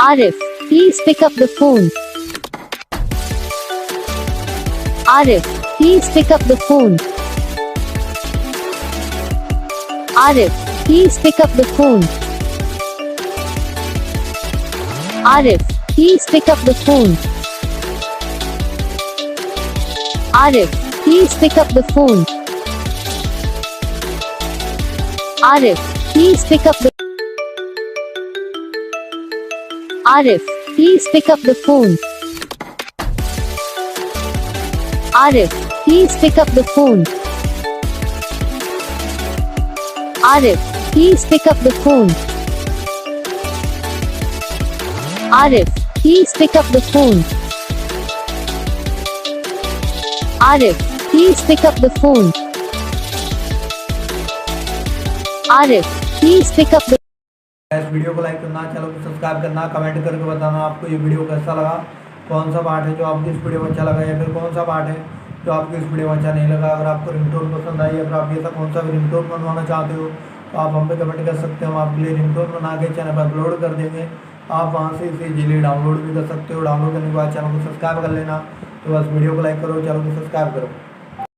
Arif, please pick up the phone. Arif, please pick up the phone. Arif, please pick up the phone. Arif, please pick up the phone. Arif, please pick up the phone. Arif, please pick up the Arif, please pick up the phone. Arif, please pick up the phone. Arif, please pick up the phone. Arif, please pick up the phone. Arif, please pick up the phone. Arif, please pick up the इस video को like करना, channel को subscribe करना, comment करके बताना आपको ये video कैसा लगा, कौन सा पार्ट है जो आपको इस वीडियो में अच्छा लगा या फिर कौन सा पार्ट है जो आपको इस वीडियो में अच्छा नहीं लगा। अगर आपको रिंगटोन पसंद आई या फिर आप ऐसा कौन सा भी रिंगटोन बनवाना चाहते हो तो आप हम पे कमेंट कर सकते हैं। हम आपके लिए रिंगटोन बना के चैनल पर अपलोड कर देंगे। आप वहाँ से इसे इजीली डाउनलोड भी कर सकते हो। डाउनलोड करने के बाद चैनल को सब्सक्राइब कर लेना। तो बस वीडियो को लाइक करो, चैनल को सब्सक्राइब करो।